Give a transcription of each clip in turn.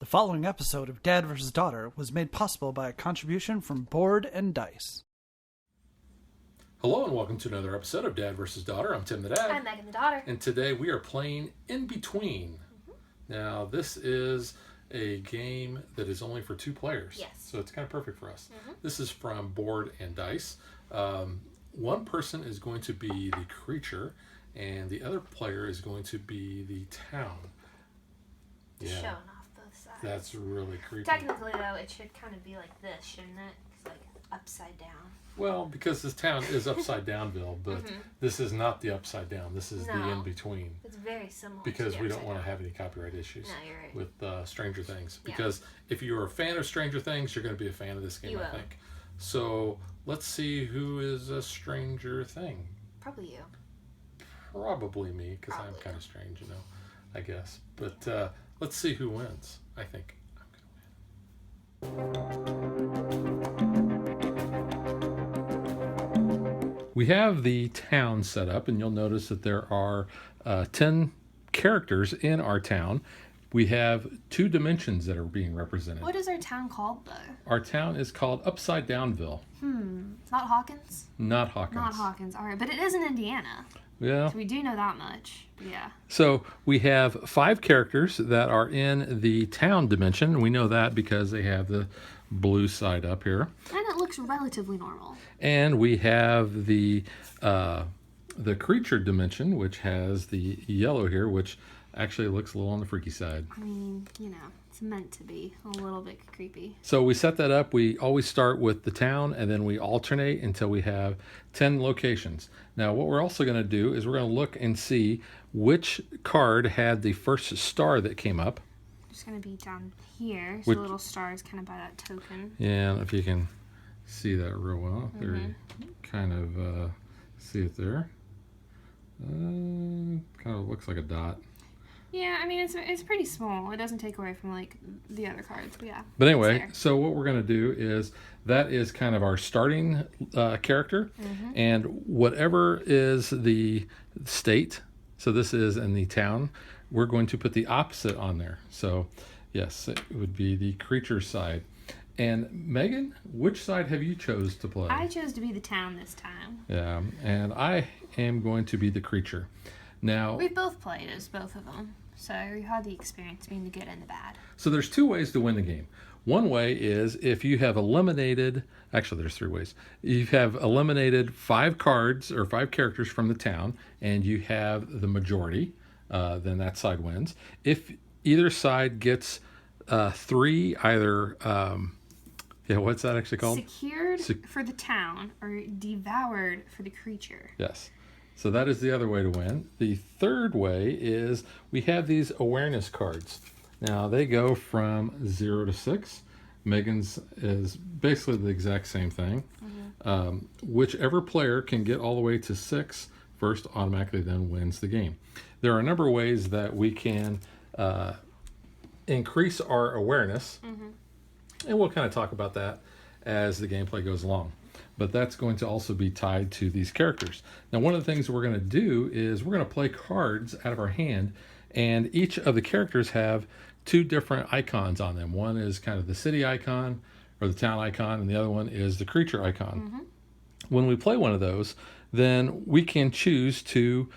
following episode of Dad vs. Daughter was made possible by a contribution from Board and Dice. Hello and welcome to another episode of Dad vs. Daughter. I'm Tim the Dad. I'm Megan the Daughter. And today we are playing InBetween. Now this is a game that is only for 2 players. Yes. So it's kind of perfect for us. This is from Board and Dice. One person is going to be the creature and the other player is going to be the town. Yeah. Showing off both sides. That's really creepy. Technically, though, it should kind of be like this, shouldn't it? It's like upside down. Well, because this town is upside downville, but this is not the upside down. This is the in-between. It's very similar. Because we don't want to have any copyright issues with Stranger Things. Because if you're a fan of Stranger Things, you're going to be a fan of this game, I think. So let's see who is a Stranger Thing. Probably you. Probably me, because I'm kind of strange, I guess. But let's see who wins. I think I'm going to win. We have the town set up, and you'll notice that there are 10 characters in our town. We have 2 dimensions that are being represented. What is our town called, though? Our town is called Upside Downville. Not Hawkins? Not Hawkins. Not Hawkins. All right, but it is in Indiana. Yeah. So we do know that much. Yeah. So we have 5 characters that are in the town dimension. We know that because they have the blue side up here. And it looks relatively normal. And we have the creature dimension, which has the yellow here, which actually looks a little on the freaky side. I mean, it's meant to be a little bit creepy. So we set that up. We always start with the town, and then we alternate until we have 10 locations. Now, what we're also going to do is we're going to look and see which card had the first star that came up. It's going to be down here. So the little star is kind of by that token. Yeah, I don't know if you can see that real well. There you kind of see it there. Kind of looks like a dot. Yeah, I mean, it's pretty small. It doesn't take away from, the other cards, but yeah. But anyway, so what we're going to do is that is kind of our starting character. And whatever is the state, so this is in the town, we're going to put the opposite on there. So, yes, it would be the creature side. And Megan, which side have you chose to play? I chose to be the town this time. Yeah, and I am going to be the creature. Now, we've both played as both of them, so we had the experience being the good and the bad. So there's 2 ways to win the game. One way is if you have eliminated, actually there's 3 ways. You have eliminated 5 cards or 5 characters from the town, and you have the majority, then that side wins. If either side gets 3 either, what's that actually called? Secured for the town or devoured for the creature. Yes. So that is the other way to win. The third way is we have these awareness cards. Now they go from 0 to 6. Megan's is basically the exact same thing. Whichever player can get all the way to 6 first automatically then wins the game. There are a number of ways that we can increase our awareness. And we'll kind of talk about that as the gameplay goes along. But that's going to also be tied to these characters. Now, one of the things we're going to do is we're going to play cards out of our hand, and each of the characters have 2 different icons on them. One is kind of the city icon or the town icon, and the other one is the creature icon. When we play one of those, then we can choose to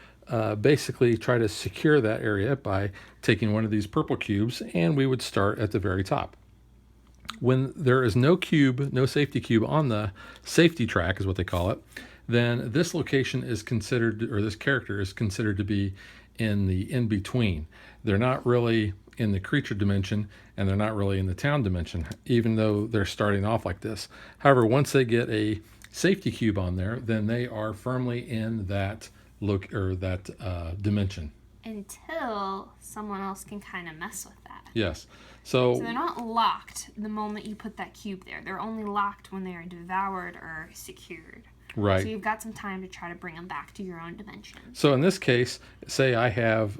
basically try to secure that area by taking one of these purple cubes, and we would start at the very top. When there is no cube, no safety cube on the safety track is what they call it, then this location is considered, or this character is considered to be in the in-between. They're not really in the creature dimension, and they're not really in the town dimension, even though they're starting off like this. However, once they get a safety cube on there, then they are firmly in that dimension. Until someone else can kind of mess with that. Yes. So they're not locked the moment you put that cube there. They're only locked when they are devoured or secured. Right. So you've got some time to try to bring them back to your own dimension. So in this case, say I have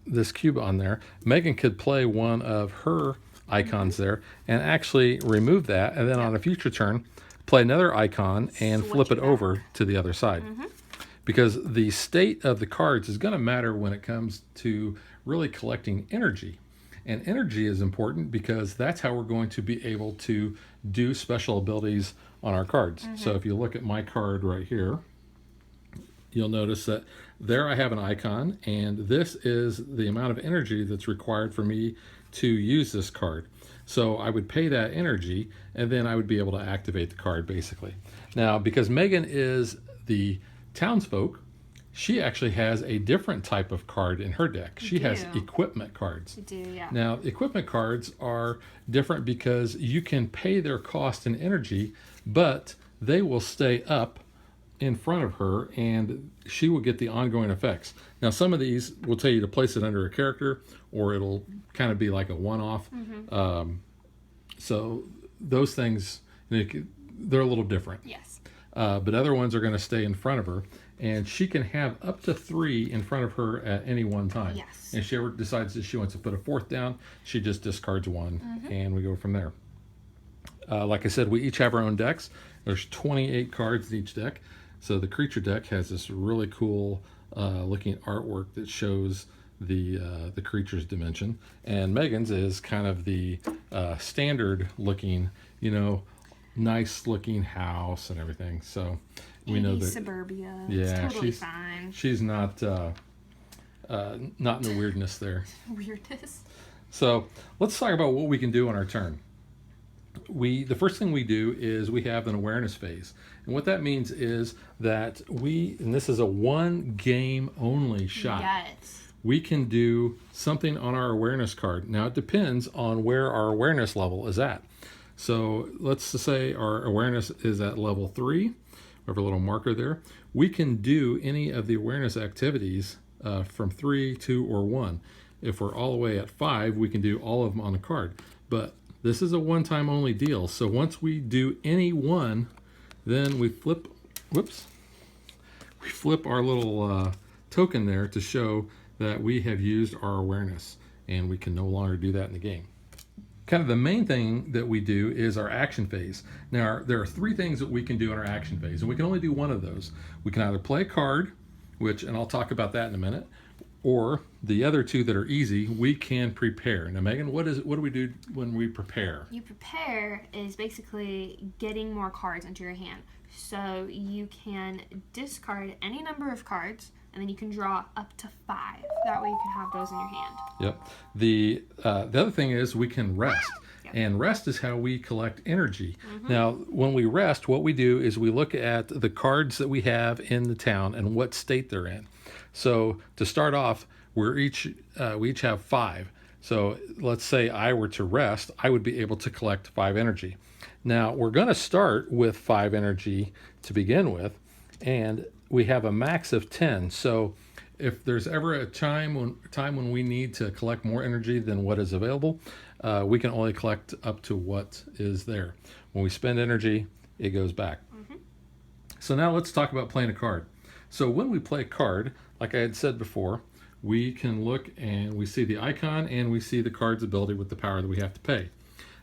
this cube on there. Megan could play one of her icons there and actually remove that, and then on a future turn, play another icon and flip it over to the other side. Because the state of the cards is going to matter when it comes to really collecting energy. And energy is important because that's how we're going to be able to do special abilities on our cards. So if you look at my card right here, you'll notice that there I have an icon, and this is the amount of energy that's required for me to use this card. So I would pay that energy, and then I would be able to activate the card, basically. Now, because Megan is the townsfolk, she actually has a different type of card in her deck. She has equipment cards. You do, yeah. Now, equipment cards are different because you can pay their cost in energy, but they will stay up in front of her, and she will get the ongoing effects. Now, some of these will tell you to place it under a character, or it'll kind of be like a one-off. So those things, they're a little different. Yes. But other ones are going to stay in front of her, and she can have up to 3 in front of her at any one time. Yes. And if she ever decides that she wants to put a 4th down, she just discards 1, and we go from there. Like I said, we each have our own decks. There's 28 cards in each deck. So the creature deck has this really cool looking artwork that shows the creature's dimension, and Megan's is kind of the standard looking, nice looking house and everything. So we know that suburbia. Yeah, it's totally she's fine. She's not in the weirdness there. Weirdness. So let's talk about what we can do on our turn. The first thing we do is we have an awareness phase. And what that means is that and this is a 1 game only shot. Yes. We can do something on our awareness card. Now it depends on where our awareness level is at. So let's just say our awareness is at level 3. We have a little marker there. We can do any of the awareness activities from 3, 2, or 1. If we're all the way at 5, we can do all of them on the card. But this is a one-time only deal. So once we do any one, then we flip our little token there to show that we have used our awareness, and we can no longer do that in the game. Kind of the main thing that we do is our action phase. Now, there are 3 things that we can do in our action phase, and we can only do one of those. We can either play a card, and I'll talk about that in a minute, or the other 2 that are easy, we can prepare. Now, Megan, what do we do when we prepare? You prepare is basically getting more cards into your hand. So you can discard any number of cards, and then you can draw up to 5. That way you can have those in your hand. Yep. The other thing is we can rest. Yep. And rest is how we collect energy. Now, when we rest, what we do is we look at the cards that we have in the town and what state they're in. So to start off, we each have 5. So let's say I were to rest, I would be able to collect 5 energy. Now, we're going to start with 5 energy to begin with, and we have a max of 10. So if there's ever a time when we need to collect more energy than what is available, we can only collect up to what is there. When we spend energy, it goes back. So now let's talk about playing a card. So when we play a card, like I had said before, we can look and we see the icon and we see the card's ability with the power that we have to pay.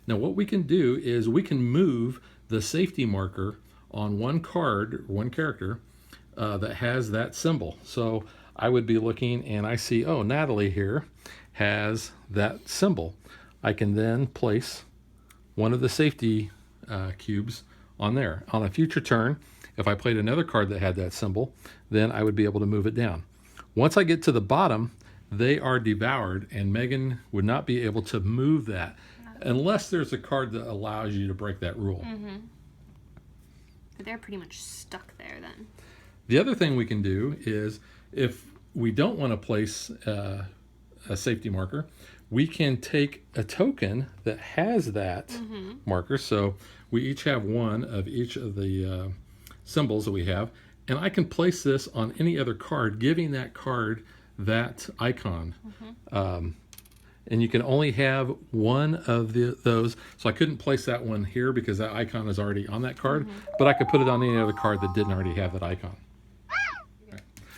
Now what we can do is we can move the safety marker on one card, one character, that has that symbol. So I would be looking and I see, oh, Natalie here has that symbol. I can then place one of the safety cubes on there. On a future turn, if I played another card that had that symbol, then I would be able to move it down. Once I get to the bottom, they are devoured, and Megan would not be able to move that unless there's a card that allows you to break that rule. But they're pretty much stuck there then. The other thing we can do is if we don't want to place a safety marker, we can take a token that has that marker. So we each have one of each of the symbols that we have, and I can place this on any other card, giving that card that icon. And you can only have one of those. So I couldn't place that one here because that icon is already on that card, but I could put it on any other card that didn't already have that icon.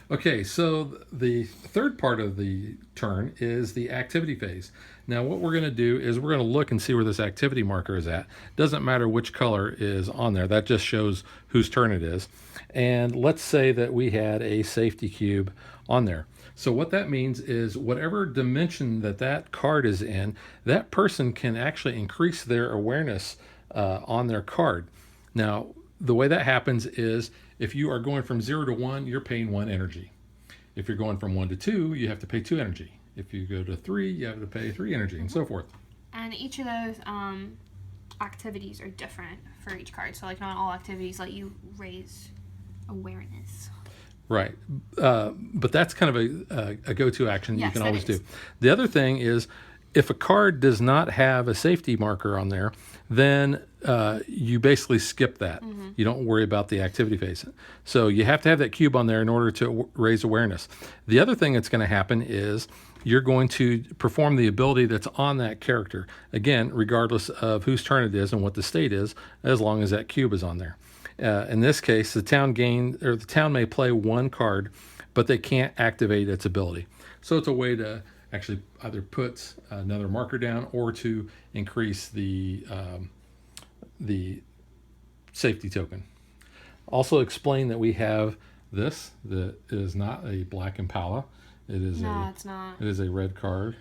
Okay, so the third part of the turn is the activity phase. Now what we're going to do is we're going to look and see where this activity marker is at. Doesn't matter which color is on there, that just shows whose turn it is. And let's say that we had a safety cube on there. So what that means is whatever dimension that card is in, that person can actually increase their awareness on their card. Now, the way that happens is if you are going from 0 to 1, you're paying 1 energy. If you're going from 1 to 2, you have to pay 2 energy. If you go to 3, you have to pay 3 energy, and so forth. And each of those activities are different for each card. So, like, not all activities let you raise awareness. Right. But that's kind of a go-to action you can always do. The other thing is if a card does not have a safety marker on there, then you basically skip that. Mm-hmm. You don't worry about the activity phase. So you have to have that cube on there in order to raise awareness. The other thing that's going to happen is you're going to perform the ability that's on that character. Again, regardless of whose turn it is and what the state is, as long as that cube is on there. In this case, the town may play 1 card, but they can't activate its ability. So it's a way to actually either put another marker down or to increase the safety token. Also explain that we have this that is not a black Impala. It's not. It is a red card.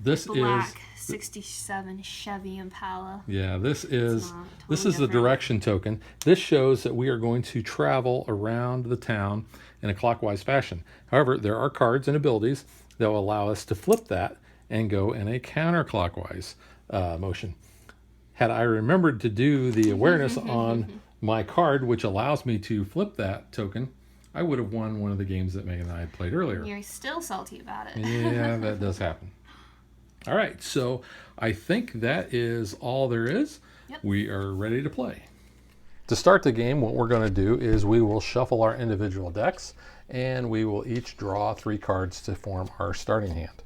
This black 67 Chevy Impala. Yeah, this is the direction token. This shows that we are going to travel around the town in a clockwise fashion. However, there are cards and abilities that will allow us to flip that and go in a counterclockwise motion. Had I remembered to do the awareness on my card, which allows me to flip that token, I would have won one of the games that Megan and I had played earlier. You're still salty about it. Yeah, that does happen. All right, so I think that is all there is. Yep. We are ready to play. To start the game, what we're going to do is we will shuffle our individual decks, and we will each draw 3 cards to form our starting hand.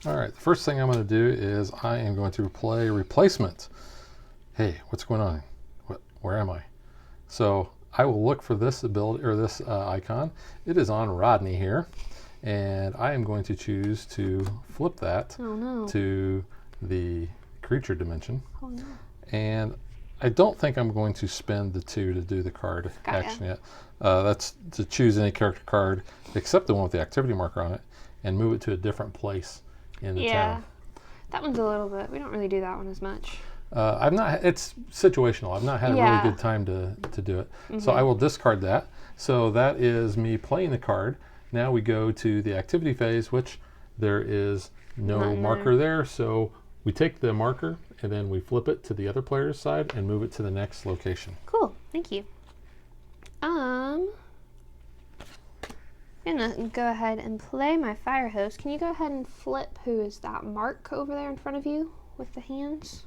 All right, the first thing I'm going to do is I am going to play Replacement. Hey, what's going on? Where am I? So I will look for this ability or this icon. It is on Rodney here, and I am going to choose to flip that to the creature dimension. Oh, no. And I don't think I'm going to spend the 2 to do the card action yet. That's to choose any character card except the one with the activity marker on it and move it to a different place in the town. That one's a little bit. We don't really do that one as much. It's situational. I've not had a really good time to do it. Mm-hmm. So I will discard that. So that is me playing the card. Now we go to the activity phase, which there is no marker there. So we take the marker and then we flip it to the other player's side and move it to the next location. Cool. Thank you. I'm gonna go ahead and play my fire hose. Can you go ahead and flip who is that mark over there in front of you with the hands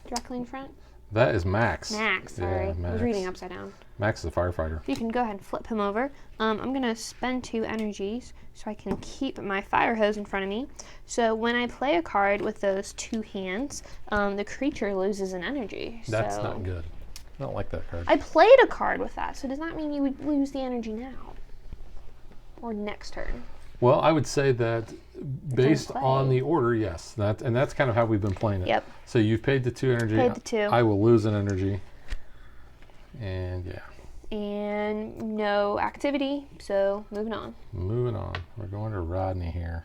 directly in front? That is Max. Max, sorry. Yeah, Max. I was reading upside down. Max is a firefighter. You can go ahead and flip him over. I'm going to spend 2 energies so I can keep my fire hose in front of me. So when I play a card with those 2 hands, the creature loses an energy. That's not good. I don't like that card. I played a card with that, so does that mean you would lose the energy now? Or next turn? Well, I would say that based on the order, yes. And that's kind of how we've been playing it. Yep. So you've paid the 2 energy. Paid the 2. I will lose an energy. And yeah. And no activity, so moving on. Moving on. We're going to Rodney here.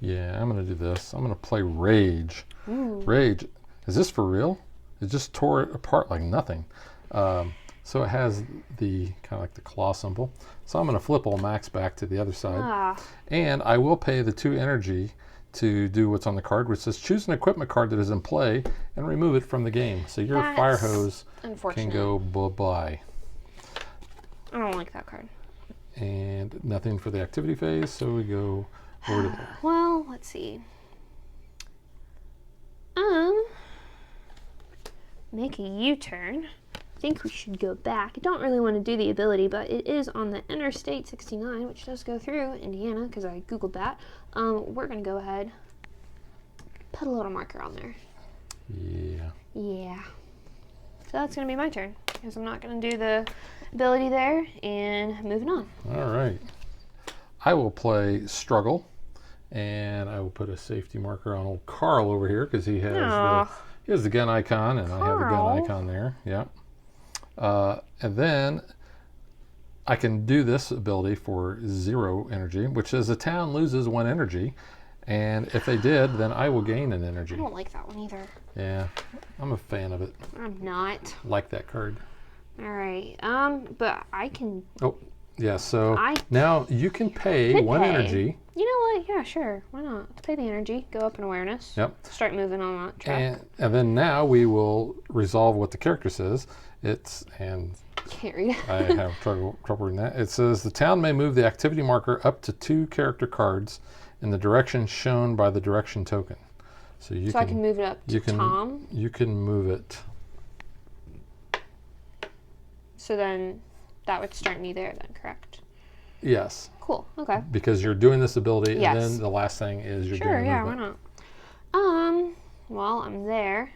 Yeah, I'm going to do this. I'm going to play Rage. Ooh. Rage. Is this for real? It just tore it apart like nothing. So it has the kind of like the claw symbol. So I'm going to flip old Max back to the other side. And I will pay the 2 energy to do what's on the card, which says choose an equipment card that is in play and remove it from the game. So your fire hose can go bye-bye. I don't like that card. And nothing for the activity phase, so we go over to there. Well, let's see. Make a U-turn. I think we should go back. I don't really want to do the ability, but it is on the Interstate 69, which does go through Indiana, because I Googled that. We're going to go ahead, put a little marker on there. Yeah. So that's going to be my turn, because I'm not going to do the ability there, and moving on. All right. I will play Struggle, and I will put a safety marker on old Carl over here, because he has the gun icon, and I have the gun icon there. Yeah. And then I can do this ability for 0 energy, which says the town loses 1 energy. And if they did, then I will gain an energy. I don't like that one either. Yeah, I'm a fan of it. I'm not. Like that card. All right. But I can. Oh, yeah. So now you can pay 1 energy. You know what? Yeah, sure. Why not? Let's pay the energy. Go up in awareness. Yep. Start moving on that track. And then now we will resolve what the character says. Can't read. I have trouble reading that. It says the town may move the activity marker up to 2 character cards in the direction shown by the direction token. So I can move it up to Tom? You can move it. So then that would start me there then, correct? Yes. Cool, okay. Because you're doing this ability, yes. And then the last thing is you're doing movement. Sure, yeah, why not? Well, I'm there.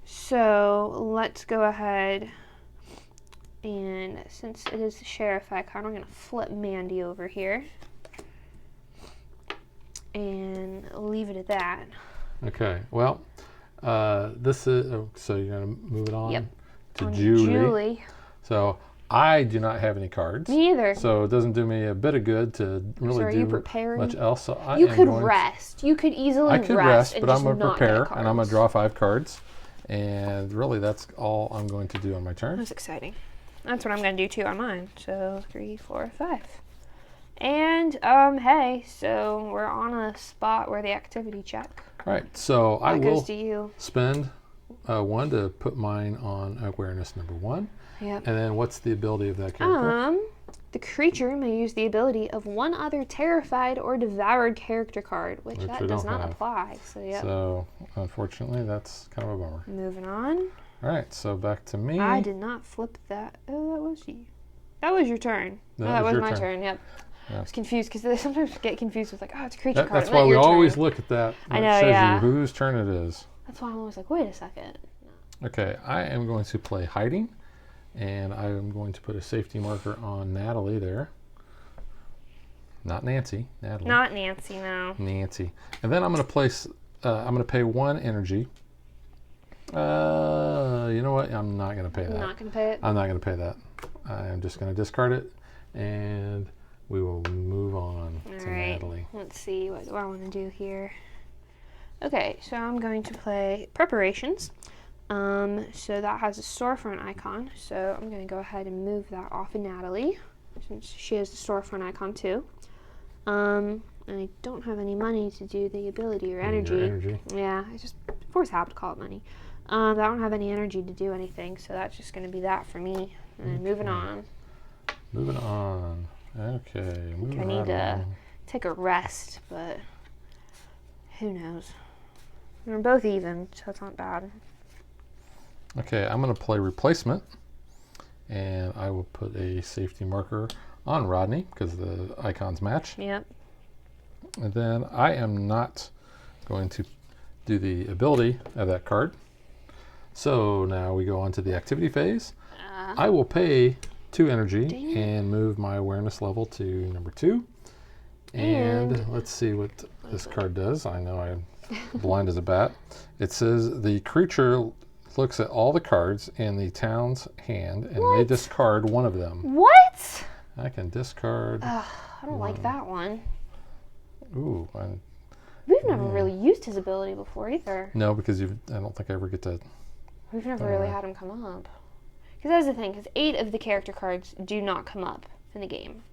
So let's go ahead, and since it is the sheriff icon, I'm going to flip Mandy over here and leave it at that. Okay, well, this is, so you're going to move it on to Julie. So I do not have any cards. Me either. So it doesn't do me a bit of good to really do much else. So you could rest. You could easily rest. I could rest, but I'm going to prepare, and I'm going to draw 5 cards. And really, that's all I'm going to do on my turn. That's exciting. That's what I'm going to do, too, on mine. So 3, 4, 5. And, hey, so we're on a spot where the activity check. All right, so I will spend 1 to put mine on awareness number 1. Yep. And then what's the ability of that character? The creature may use the ability of 1 other terrified or devoured character card, which that does not apply. So, yep. So, unfortunately, that's kind of a bummer. Moving on. All right, so back to me. I did not flip that. Oh, that was you. That was your turn. That was my turn, yep. Yeah. I was confused because they sometimes get confused with it's a creature card. That's why we always look at that. I know, shows you whose turn it is. That's why I'm always like, wait a second. No. Okay, I am going to play hiding. And I am going to put a safety marker on Natalie there. Not Nancy, Natalie. Not Nancy, no. Nancy. And then I'm going to place, I'm going to pay 1 energy. You know what? I'm not going to pay that. You're not going to pay it? I'm not going to pay that. I'm just going to discard it. And we will move on to Natalie. Let's see what do I want to do here. Okay, so I'm going to play preparations. So that has a storefront icon, so I'm going to go ahead and move that off of Natalie, since she has the storefront icon too. And I don't have any money to do the ability or energy. Yeah, I just force habit to call it money. I don't have any energy to do anything, so that's just going to be that for me. And then moving on. Moving on. Okay, moving I need to take a rest, but who knows. We're both even, so it's not bad. Okay, I'm going to play replacement, and I will put a safety marker on Rodney because the icons match. Yep. And then I am not going to do the ability of that card. So now we go on to the activity phase. I will pay 2 energy and move my awareness level to number 2. And let's see what this card does. I know I'm blind as a bat. It says the creature looks at all the cards in the town's hand and may discard 1 of them. What? I can discard. I don't like that one. Ooh. We've never really used his ability before either. No, because I don't think I ever get to. We've never really had him come up. Because that's the thing, because 8 of the character cards do not come up in the game.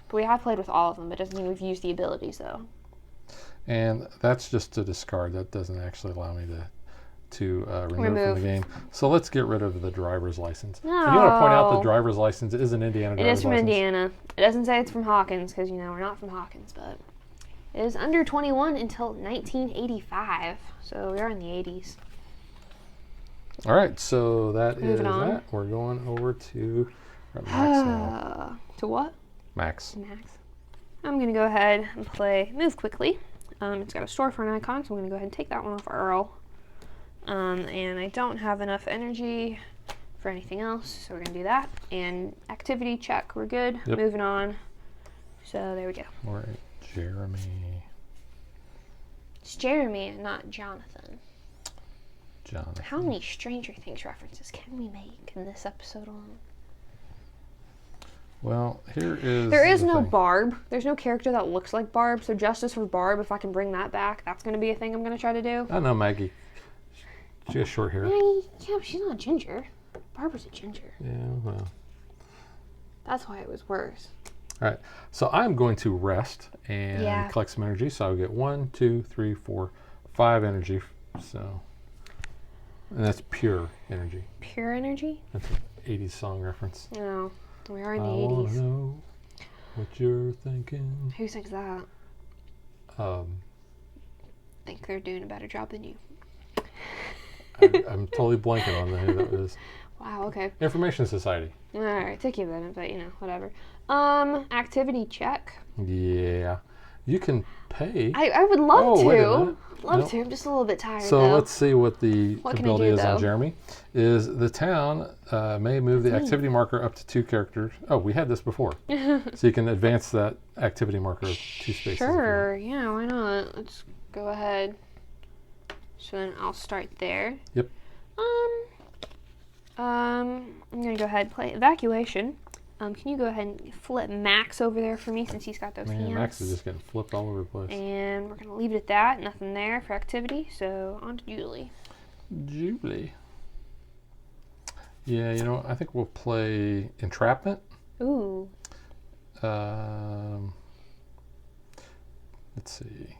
But we have played with all of them, but it doesn't mean we've used the abilities, though. And that's just to discard. That doesn't actually allow me to remove from the game. So let's get rid of the driver's license. No. I do want to point out the driver's license is an Indiana driver's license. It is from Indiana. It doesn't say it's from Hawkins because, we're not from Hawkins, but it is under 21 until 1985. So we are in the 80s. All right, so that Moving on. that. We're going over to Max now. To what? Max. I'm going to go ahead and play Move Quickly. It's got a storefront icon, so I'm going to go ahead and take that one off Earl. And I don't have enough energy for anything else, so we're going to do that. And activity check, we're good. Yep. Moving on. So there we go. All right, Jeremy. It's Jeremy and not Jonathan. Jonathan. How many Stranger Things references can we make in this episode alone? Well, here is. There is the no thing. Barb. There's no character that looks like Barb. So justice for Barb. If I can bring that back, that's going to be a thing I'm going to try to do. I know Maggie. She has short hair. Yeah, but she's not a ginger. Barbara's a ginger. Yeah, well. That's why it was worse. All right. So I'm going to rest and Yeah. collect some energy. So I'll get 1, 2, 3, 4, 5 energy. So, and that's pure energy. Pure energy? That's an 80s song reference. No, we are in I the wanna 80s. know what you're thinking. Who sings that? Think they're doing a better job than you. I'm totally blanking on who that is. Wow, okay. Information Society. Alright, took you a minute, but whatever. Activity check. Yeah. You can pay. I would love Oh, wait a to. minute. Love Nope. to. I'm just a little bit tired So though. let's see what the What can I ability do, is on though? Jeremy. Is the town may move the activity marker up to 2 characters. Oh, we had this before. So you can advance that activity marker 2 spaces. if you want. Sure, yeah, why not? Let's go ahead. So then I'll start there. Yep. I'm gonna go ahead and play evacuation. Can you go ahead and flip Max over there for me since he's got those Man, hands? Max is just getting flipped all over the place. And we're gonna leave it at that. Nothing there for activity. So on to Julie. Julie. Yeah, I think we'll play Entrapment. Ooh. Let's see.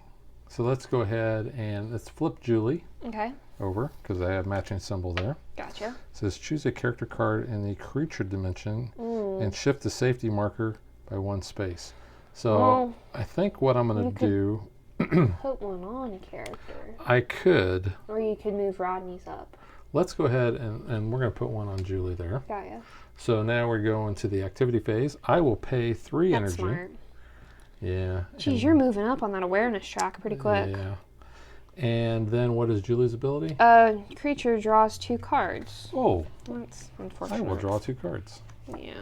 So let's go ahead and let's flip Julie Okay. over because I have matching symbol there. Gotcha. It says choose a character card in the creature dimension Ooh. and shift the safety marker by 1 space. So Well, I think what I'm going you to could- do, Put one on a character, I could, or you could move Rodney's up. let's go ahead and we're going to put one on Julie there. Got ya. So now we're going to the activity phase. I will pay 3 That's energy. smart. Yeah. Geez, and- you're moving up on that awareness track pretty quick. Yeah. And then what is Julie's ability? Creature draws 2 cards. Oh, That's I unfortunate. will draw 2 cards. Yeah.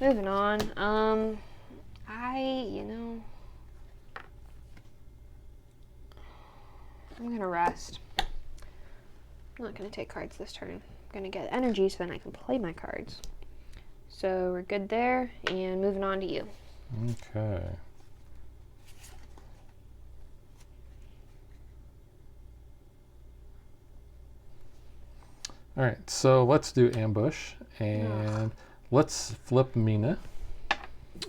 Moving on. I'm gonna rest. I'm not gonna take cards this turn. I'm gonna get energy so then I can play my cards. So we're good there, and moving on to you. Okay. All right, so let's do ambush and let's flip Mina.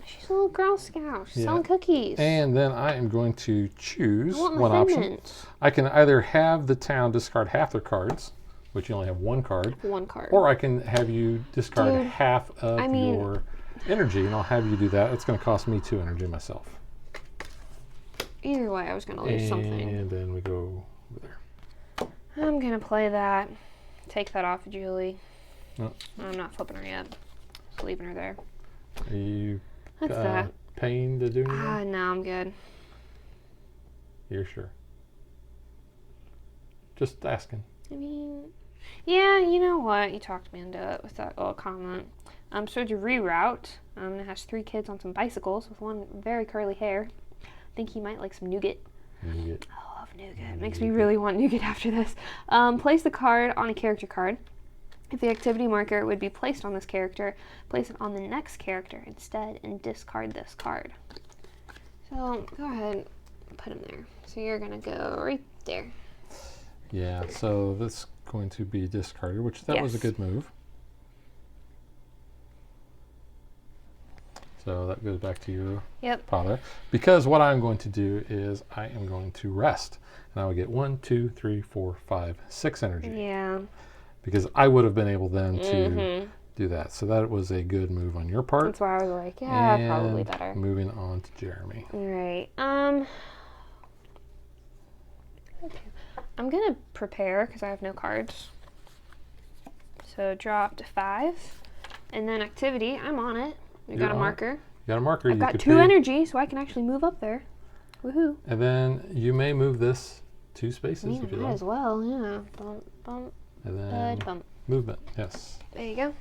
She's a little Girl Scout. She's Yeah. selling cookies. And then I am going to choose I want my one Thin option. Mint. I can either have the town discard half their cards, which you only have 1 card, 1 card. or I can have you discard Dude, half of I mean- your energy, and I'll have you do that. It's going to cost me 2 energy myself. Either way, I was gonna lose something. And then we go over there. I'm gonna play that. Take that off of Julie. No. I'm not flipping her yet. Just leaving her there. Are you That's that. paying to do anything? No, I'm good. You're sure? Just asking. I mean, yeah, you know what? You talked me into it with that little comment. So to reroute, it has 3 kids on some bicycles with one very curly hair. I think he might like some nougat. Nougat. I love nougat. Makes me really want nougat after this. Place the card on a character card. If the activity marker would be placed on this character, place it on the next character instead and discard this card. So go ahead and put him there. So you're going to go right there. Yeah, so that's going to be discarded, which that was a Yes. good move. So that goes back to your Yep. pile there. Because what I'm going to do is I am going to rest. And I will get 1, 2, 3, 4, 5, 6 energy. Yeah. Because I would have been able then to Mhm. do that. So that was a good move on your part. That's why I was like, yeah, probably And better. Moving on to Jeremy. All right. Okay. I'm gonna prepare because I have no cards. So draw up to 5, and then activity. I'm on it. We You're got a on it. marker. You got a marker. I've You got could 2 pay- energy, so I can actually move up there. Woohoo! And then you may move this 2 spaces Yeah, if you might like. as well. Yeah. Bump, bump, And then bump. movement. Yes. There you go.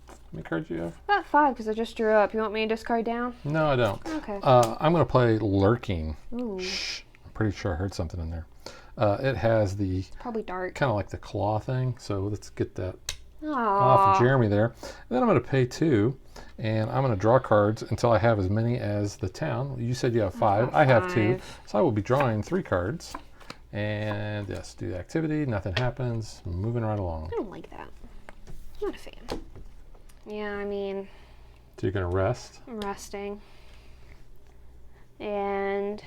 How many cards do you have? Got 5 because I just drew up. You want me to discard down? No, I don't. Okay. I'm going to play Lurking. Ooh, Shh. I'm pretty sure I heard something in there. It has the probably dark. kind of like the claw thing. So let's get that off Jeremy there. And then I'm going to pay 2, and I'm going to draw cards until I have as many as the town. You said you have 5. I have 2. So I will be drawing 3 cards. And yes, do the activity. Nothing happens. Moving right along. I don't like that. I'm not a fan. Yeah, I mean... So you're going to rest? I'm resting. And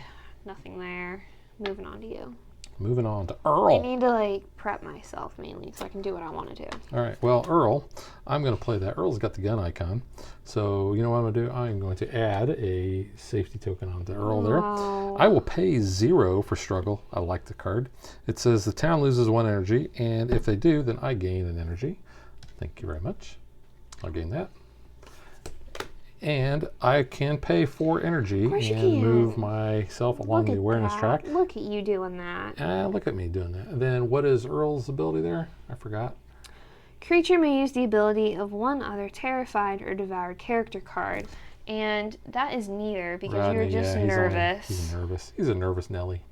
nothing there. Moving on to you. Moving on to Earl. I need to, like, prep myself mainly so I can do what I want to do. All right. Well, Earl, I'm going to play that. Earl's got the gun icon. So you know what I'm going to do? I'm going to add a safety token onto Earl there. I will pay 0 for struggle. I like the card. It says the town loses 1 energy, and if they do, then I gain an energy. Thank you very much. I'll gain that. And I can pay 4 energy and move myself along the awareness track. Look at you doing that. Look at me doing that. And then what is Earl's ability there? I forgot. Creature may use the ability of one other terrified or devoured character card. And that is neither because Rodney, you're just nervous. He's nervous. He's a nervous Nelly.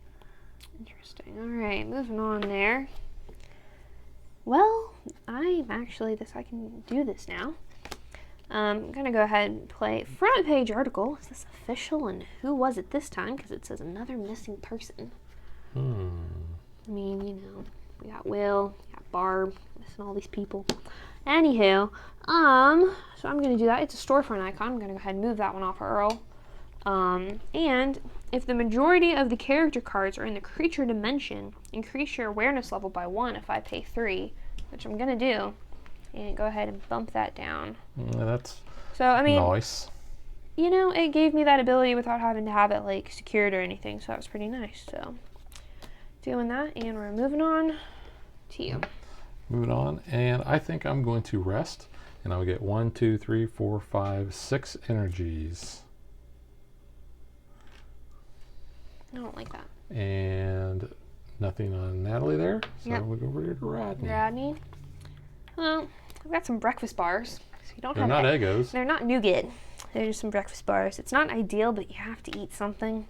Interesting. All right, moving on there. Well, I can do this now. I'm going to go ahead and play front page article. Is this official? And who was it this time? Because it says another missing person. I mean, you know, we got Will, we got Barb, missing all these people. Anywho, so I'm going to do that. It's a storefront icon. I'm going to go ahead and move that one off of Earl. And if the majority of the character cards are in the creature dimension, increase your awareness level by 1 if I pay 3, which I'm going to do. And go ahead and bump that down. That's nice. You know, it gave me that ability without having to have it like secured or anything, so that was pretty nice. So doing that, and we're moving on to you. Moving on, and I think I'm going to rest, and I'll get 1, 2, 3, 4, 5, 6 energies. I don't like that. And nothing on Natalie there, so we'll go over here to Rodney. Well, I've got some breakfast bars. So you don't They're not Eggos. They're not nougat. They're just some breakfast bars. It's not ideal, but you have to eat something,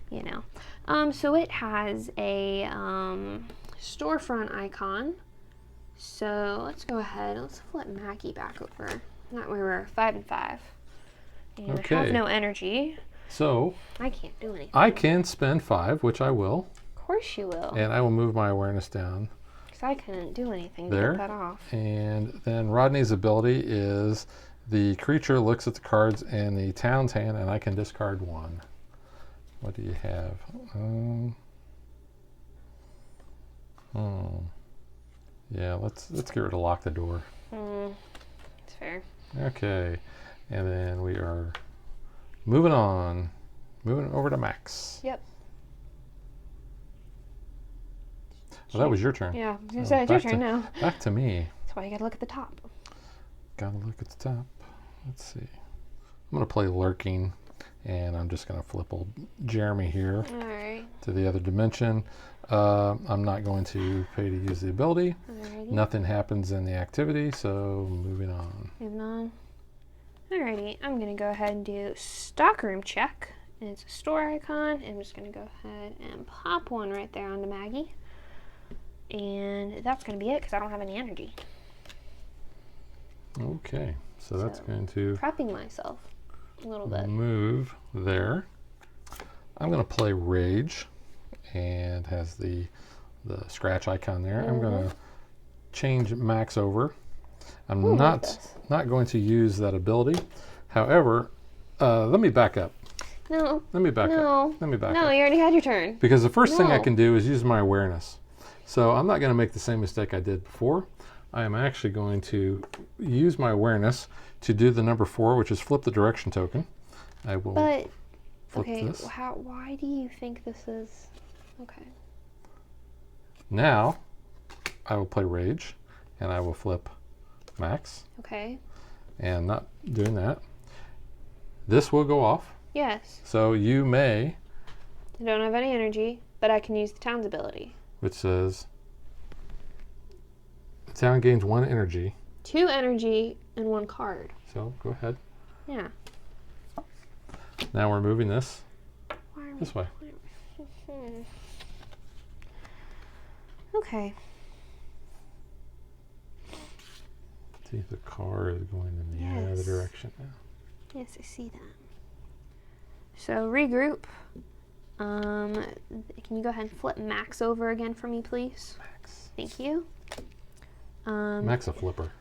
you know. So it has a storefront icon. So let's go ahead. Let's flip Mackie back over. That way we're 5 and 5. And I have no energy. So I can't do anything. I can spend 5, which I will. Of course you will. And I will move my awareness down. I couldn't do anything to get that off. And then Rodney's ability is the creature looks at the cards in the town's hand, and I can discard 1. What do you have? Yeah, let's get rid of lock the door. That's fair. Okay, and then we are moving on, moving over to Max. Yep. Well, that was your turn. Yeah, I was going to say, it's your turn now. Back to me. That's why you got to look at the top. Got to look at the top. Let's see. I'm going to play Lurking, and I'm just going to flip old Jeremy here to the other dimension. I'm not going to pay to use the ability. Nothing happens in the activity, so moving on. Alrighty, I'm going to go ahead and do stockroom check. And it's a store icon. I'm just going to go ahead and pop one right there onto Maggie. And that's going to be it because I don't have any energy. Okay, so that's going to... Prepping myself a little bit. Move there. I'm going to play Rage, and has the scratch icon there. I'm going to change Max over. I'm not going to use that ability. However, let me back up. No. Let me back up. Let me back up. No, you already had your turn. Because the first thing I can do is use my awareness. So I'm not going to make the same mistake I did before. I am actually going to use my awareness to do the number 4, which is flip the direction token. I will flip this. Why do you think this is... Okay. Now, I will play Rage, and I will flip Max. Okay. And not doing that. This will go off. Yes. So you may... I don't have any energy, but I can use the town's ability. Which says... The town gains 1 energy. 2 energy and 1 card. So, go ahead. Yeah. Now we're moving this this way. Okay. See, the car is going in the other Yes. direction now. Yes, I see that. So regroup. Can you go ahead and flip Max over again for me, please? Max. Thank you. Max a flipper.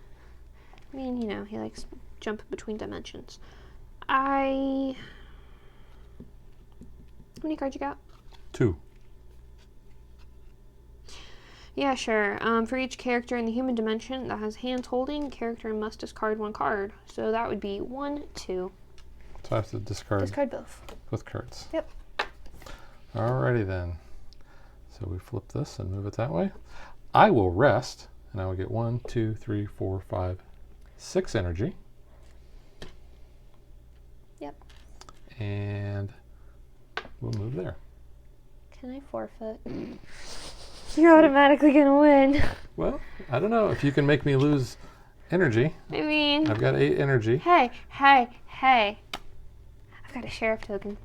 I mean, you know, he likes jumping between dimensions. How many cards you got? 2. Yeah, sure. For each character in the human dimension that has hands holding, character must discard 1 card. So that would be 1, 2. So I have to discard both. both cards. Yep. Alrighty then. So we flip this and move it that way. I will rest, and I will get 1, 2, 3, 4, 5, 6 energy. Yep. And we'll move there. Can I forfeit? You're automatically gonna win. Well, I don't know. If you can make me lose energy. I mean, I've got 8 energy. hey. I've got a sheriff token.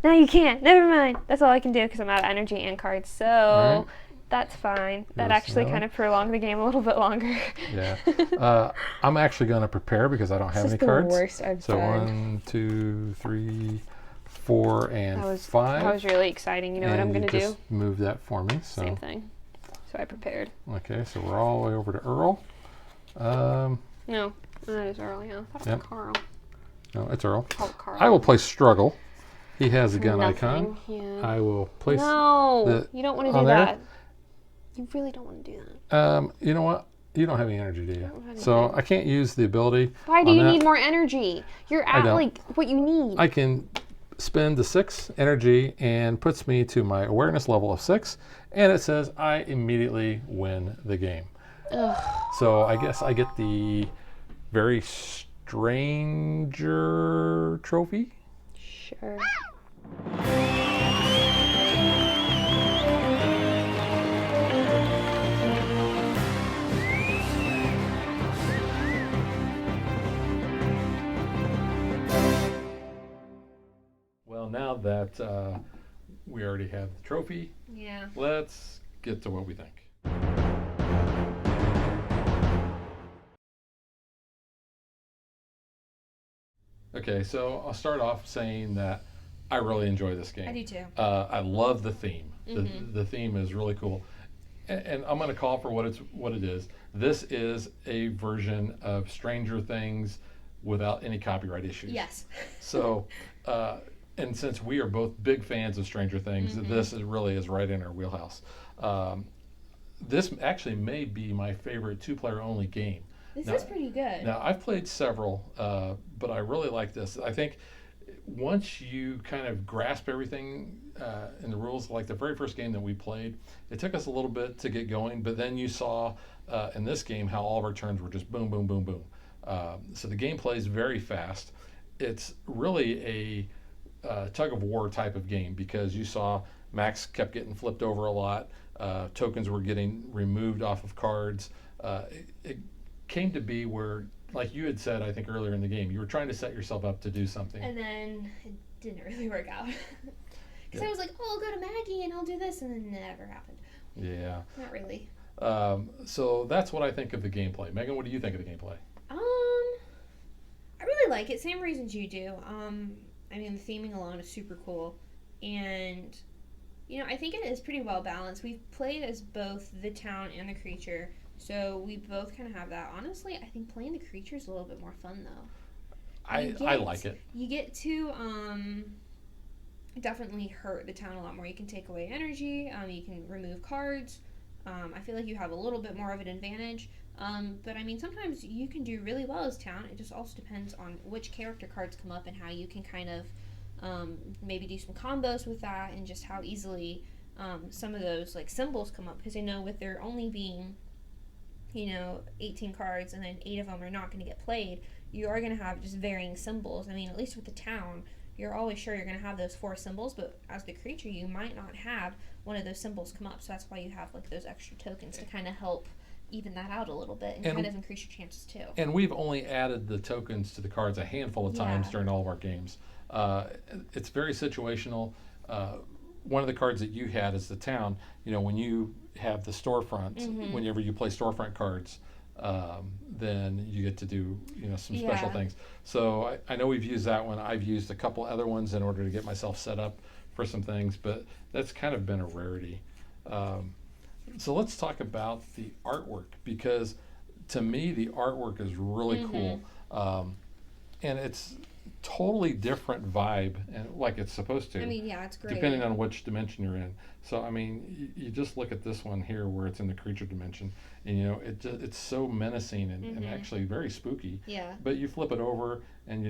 No, you can't. Never mind. That's all I can do because I'm out of energy and cards. So Alright. that's fine. That Yes, actually no. kind of prolonged the game a little bit longer. Yeah. I'm actually going to prepare because I don't have This any is the cards. worst I've So done. 1, 2, 3, 4, and That was 5. That was really exciting. You know what I'm And gonna you do? just move that for me. So Same thing. So I prepared. okay, so we're all the way over to Earl. No, that is Earl. Yeah, that's Yep. Carl. No, it's Earl. Call it Carl. I will play Struggle. He has a gun Nothing. icon. Yeah. I will place. No, the- you don't want to do on there? that. You really don't want to do that. You know what? You don't have any energy, do don't have you? any So energy. I can't use the ability. Why do on you that. need more energy? You're I at don't. like what you need. I can spend the 6 energy and puts me to my awareness level of 6, and it says I immediately win the game. Ugh. So I guess I get the very stranger trophy. Sure. Well, now that we already have the trophy, Yeah. let's get to what we think. Okay, so I'll start off saying that I really enjoy this game. I do too. I love the theme. The theme is really cool, and I'm going to call for what it is. This is a version of Stranger Things without any copyright issues. Yes. So, and since we are both big fans of Stranger Things, this really is right in our wheelhouse. This actually may be my favorite 2-player only game. This Now- is pretty good. Now, I've played several, but I really like this. I think once you kind of grasp everything in the rules, like the very first game that we played, it took us a little bit to get going, but then you saw in this game how all of our turns were just boom, boom, boom, boom. So the game plays very fast. It's really a tug of war type of game because you saw Max kept getting flipped over a lot. Tokens were getting removed off of cards. It came to be where, like you had said, I think earlier in the game, you were trying to set yourself up to do something. And then it didn't really work out. Because Yeah. I was like, oh, I'll go to Maggie and I'll do this, and then it never happened. Yeah. Not really. So that's what I think of the gameplay. Megan, what do you think of the gameplay? I really like it. Same reasons you do. I mean, the theming alone is super cool, and I think it is pretty well balanced. We've played as both the town and the creature, so we both kind of have that. Honestly, I think playing the creature is a little bit more fun though. I like it. You get to definitely hurt the town a lot more. You can take away energy. You can remove cards. I feel like you have a little bit more of an advantage. But I mean, sometimes you can do really well as town. It just also depends on which character cards come up and how you can kind of maybe do some combos with that, and just how easily some of those like symbols come up. Because I know with there only being 18 cards and then 8 of them are not going to get played, you are going to have just varying symbols. I mean, at least with the town, you're always sure you're going to have those 4 symbols, but as the creature, you might not have one of those symbols come up. So that's why you have like those extra tokens to kind of help even that out a little bit and kind of increase your chances too. And we've only added the tokens to the cards a handful of times Yeah. during all of our games. It's very situational. one of the cards that you had is the town. When you have the storefront, whenever you play storefront cards, then you get to do some special things. So I know we've used that one. I've used a couple other ones in order to get myself set up for some things, but that's kind of been a rarity. So let's talk about the artwork, because to me the artwork is really cool, and it's totally different vibe, and like it's supposed to. I mean, yeah, it's great. Depending on which dimension you're in. So I mean, you just look at this one here where it's in the creature dimension, and it's so menacing and actually very spooky. Yeah. But you flip it over, and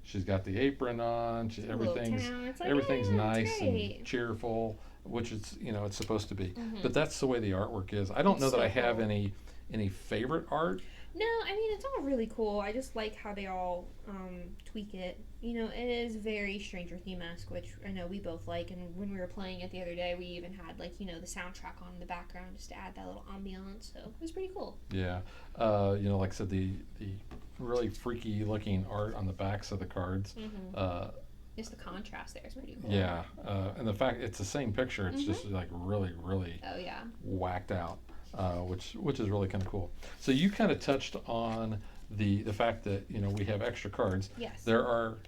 she's got the apron on. Everything's nice and cheerful, which it's supposed to be. But that's the way the artwork is. I don't know that I have any favorite art. No, I mean, it's all really cool. I just like how they all tweak it. It is very Stranger Things-esque, which I know we both like. And when we were playing it the other day, we even had, the soundtrack on in the background just to add that little ambiance. So it was pretty cool. Yeah. Like I said, the really freaky-looking art on the backs of the cards. Just the contrast there is pretty cool. Yeah. And the fact it's the same picture, it's just, really, really whacked out. Which is really kind of cool. So you kind of touched on the fact that we have extra cards. Yes. There are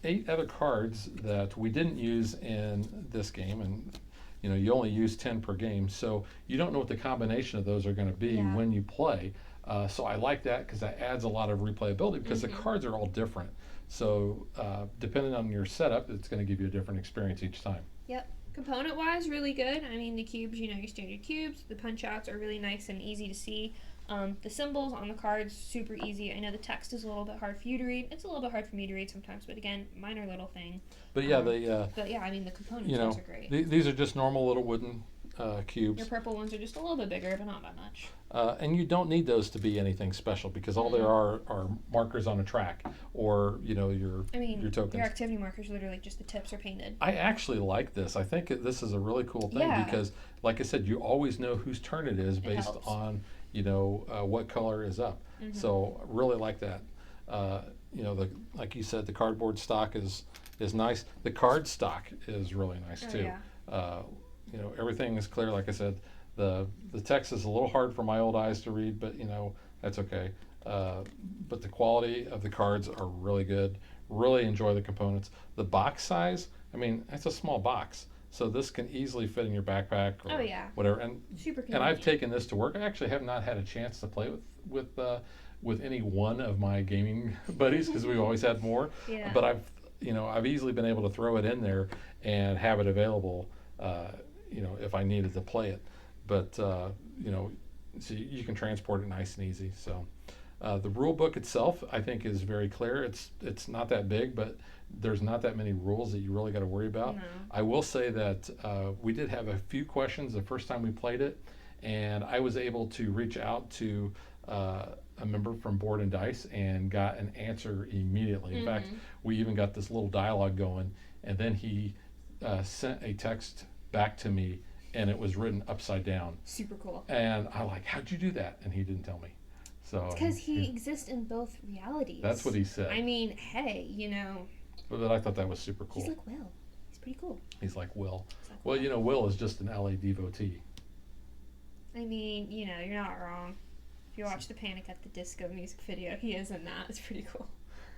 8 other cards that we didn't use in this game, and you only use 10 per game, so you don't know what the combination of those are going to be when you play. So I like that because that adds a lot of replayability, because the cards are all different. So depending on your setup, it's going to give you a different experience each time. Yep. Component-wise, really good. I mean, the cubes, your standard cubes. The punch-outs are really nice and easy to see. The symbols on the cards, super easy. I know the text is a little bit hard for you to read. It's a little bit hard for me to read sometimes, but again, minor little thing. But yeah, I mean, the components are great. These are just normal little wooden cubes. Your purple ones are just a little bit bigger, but not that much. And you don't need those to be anything special, because all there are markers on a track, or your tokens. Your activity markers, literally just the tips are painted. I actually like this. I think this is a really cool thing, because, like I said, you always know whose turn it is based on what color is up. So I really like that. Like you said, the cardboard stock is nice. The card stock is really nice too. Yeah. Everything is clear. Like I said, the text is a little hard for my old eyes to read, but that's okay. But the quality of the cards are really good. Really enjoy the components. The box size, I mean, it's a small box, so this can easily fit in your backpack or whatever. And super convenient. And I've taken this to work. I actually have not had a chance to play with any one of my gaming buddies, because we've always had more. Yeah. But I've easily been able to throw it in there and have it available, if I needed to play it. But so you can transport it nice and easy. So the rule book itself, I think, is very clear. It's not that big, but there's not that many rules that you really got to worry about. No. I will say that we did have a few questions the first time we played it, and I was able to reach out to a member from Board and Dice and got an answer immediately. In fact, we even got this little dialogue going, and then he sent a text back to me, and it was written upside down. Super cool. And I'm like, how'd you do that? And he didn't tell me. So because he exists in both realities. That's what he said. I mean, hey, But I thought that was super cool. He's like Will. He's pretty cool. He's like Will. Will is just an LA devotee. I mean, you're not wrong. If you watch the Panic at the Disco music video, he is in that. It's pretty cool.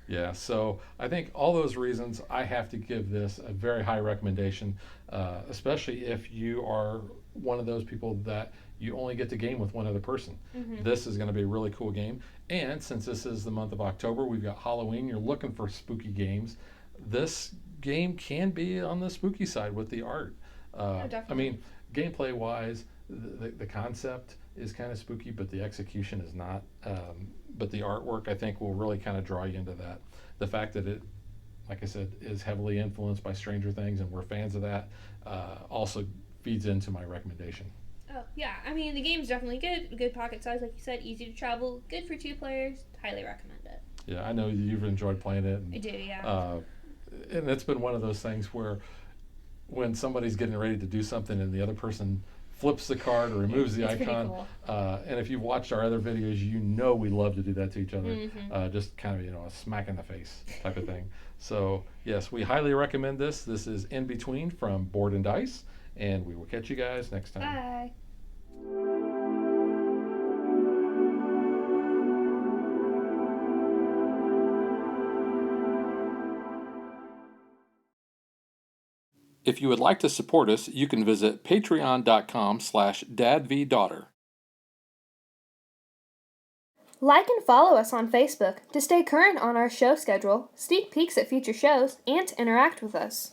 Yeah, so I think all those reasons, I have to give this a very high recommendation, especially if you are one of those people that you only get to game with one other person. This is going to be a really cool game. And since this is the month of October, we've got Halloween, you're looking for spooky games. This game can be on the spooky side with the art. Definitely. I mean, gameplay-wise, the concept is kind of spooky, but the execution is not. But the artwork, I think, will really kind of draw you into that. The fact that it, like I said, is heavily influenced by Stranger Things, and we're fans of that, also feeds into my recommendation. Oh, yeah. I mean, the game's definitely good. Good pocket size, like you said, easy to travel, good for 2 players. Highly recommend it. Yeah, I know you've enjoyed playing it. I do, yeah. And it's been one of those things where when somebody's getting ready to do something and the other person flips the card or removes the It's pretty icon. cool. And if you've watched our other videos, you know we love to do that to each other. Just kind of, a smack in the face type of thing. So, yes, we highly recommend this. This is InBetween from Board and Dice, and we will catch you guys next time. Bye. If you would like to support us, you can visit patreon.com/dadvdaughter. Like and follow us on Facebook to stay current on our show schedule, sneak peeks at future shows, and to interact with us.